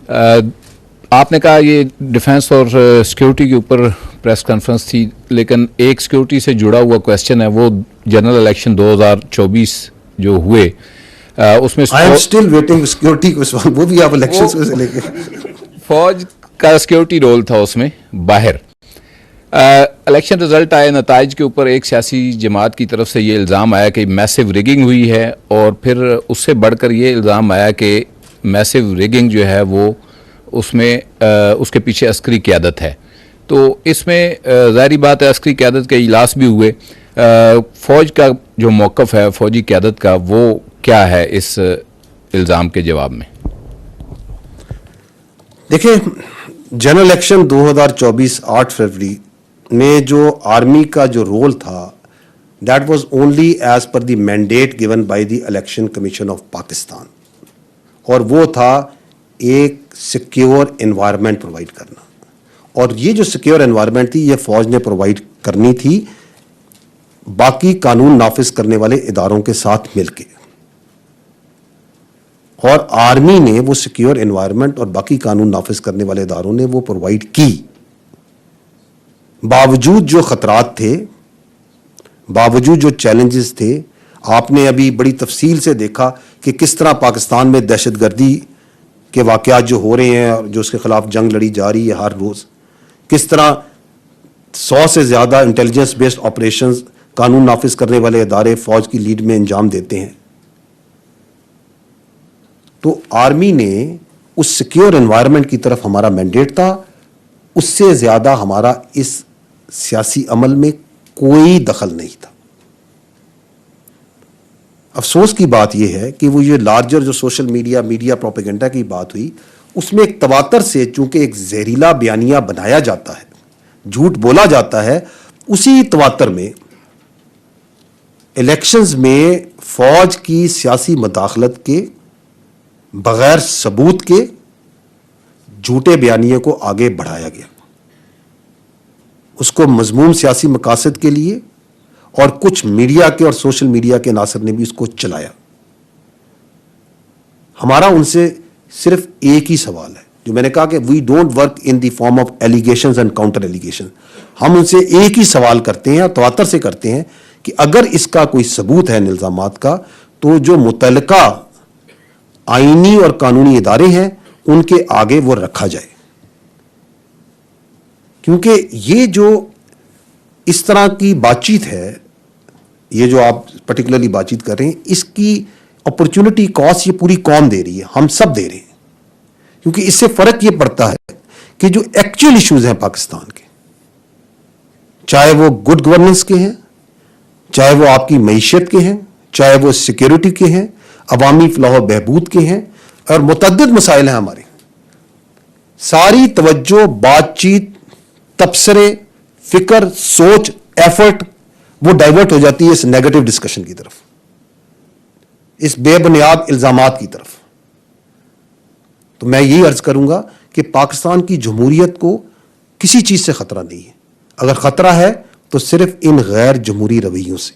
آپ نے کہا یہ ڈیفنس اور سیکیورٹی کے اوپر پریس کانفرنس تھی، لیکن ایک سیکیورٹی سے جڑا ہوا کویسچن ہے، وہ جنرل الیکشن 2024 جو ہوئے اس میں I am still waiting security کو سوال، وہ بھی آپ الیکشن سے لے کے فوج کا سیکیورٹی رول تھا اس میں باہر. الیکشن رزلٹ آئے، نتائج کے اوپر ایک سیاسی جماعت کی طرف سے یہ الزام آیا کہ میسو ریگنگ ہوئی ہے، اور پھر اس سے بڑھ کر یہ الزام آیا کہ میسو ریگنگ جو ہے وہ اس میں اس کے پیچھے عسکری قیادت ہے. تو اس میں ظاہری بات ہے عسکری قیادت کے اجلاس بھی ہوئے. فوج کا جو موقف ہے فوجی قیادت کا وہ کیا ہے اس الزام کے جواب میں؟ دیکھیں، جنرل الیکشن 2024 8 فروری میں جو آرمی کا جو رول تھا، that was only as per the mandate given by the election commission of Pakistan, اور وہ تھا ایک سیکیور انوائرمنٹ پرووائڈ کرنا. اور یہ جو سیکیور انوائرمنٹ تھی یہ فوج نے پرووائڈ کرنی تھی باقی قانون نافذ کرنے والے اداروں کے ساتھ مل کے، اور آرمی نے وہ سیکیور انوائرمنٹ اور باقی قانون نافذ کرنے والے اداروں نے وہ پرووائڈ کی. باوجود جو خطرات تھے، باوجود جو چیلنجز تھے، آپ نے ابھی بڑی تفصیل سے دیکھا کہ کس طرح پاکستان میں دہشت گردی کے واقعات جو ہو رہے ہیں اور جو اس کے خلاف جنگ لڑی جا رہی ہے ہر روز، کس طرح 100 سے زیادہ انٹیلیجنس بیسڈ آپریشنز قانون نافذ کرنے والے ادارے فوج کی لیڈ میں انجام دیتے ہیں. تو آرمی نے اس سیکیور انوائرمنٹ کی طرف ہمارا مینڈیٹ تھا، اس سے زیادہ ہمارا اس سیاسی عمل میں کوئی دخل نہیں تھا. افسوس کی بات یہ ہے کہ وہ یہ لارجر جو سوشل میڈیا پروپیگنڈا کی بات ہوئی، اس میں ایک تواتر سے چونکہ ایک زہریلا بیانیہ بنایا جاتا ہے، جھوٹ بولا جاتا ہے، اسی تواتر میں الیکشنز میں فوج کی سیاسی مداخلت کے بغیر ثبوت کے جھوٹے بیانیے کو آگے بڑھایا گیا، اس کو مذموم سیاسی مقاصد کے لیے، اور کچھ میڈیا کے اور سوشل میڈیا کے عناصر نے بھی اس کو چلایا. ہمارا ان سے صرف ایک ہی سوال ہے، جو میں نے کہا کہ we don't work in the form of allegations and counter allegation. ہم ان سے ایک ہی سوال کرتے ہیں اور تواتر سے کرتے ہیں کہ اگر اس کا کوئی ثبوت ہے ان الزامات کا، تو جو متعلقہ آئینی اور قانونی ادارے ہیں ان کے آگے وہ رکھا جائے. کیونکہ یہ جو اس طرح کی بات چیت ہے، یہ جو آپ پرٹیکولرلی بات چیت کر رہے ہیں، اس کی اپرچونٹی کاسٹ یہ پوری قوم دے رہی ہے، ہم سب دے رہے ہیں. کیونکہ اس سے فرق یہ پڑتا ہے کہ جو ایکچوئل ایشوز ہیں پاکستان کے، چاہے وہ گڈ گورننس کے ہیں، چاہے وہ آپ کی معیشت کے ہیں، چاہے وہ سیکیورٹی کے ہیں، عوامی فلاح و بہبود کے ہیں، اور متعدد مسائل ہیں ہمارے، ساری توجہ، بات چیت، تبصرے، فکر، سوچ، ایفرٹ وہ ڈائیورٹ ہو جاتی ہے اس نیگیٹو ڈسکشن کی طرف، اس بے بنیاد الزامات کی طرف. تو میں یہی عرض کروں گا کہ پاکستان کی جمہوریت کو کسی چیز سے خطرہ نہیں ہے. اگر خطرہ ہے تو صرف ان غیر جمہوری رویوں سے.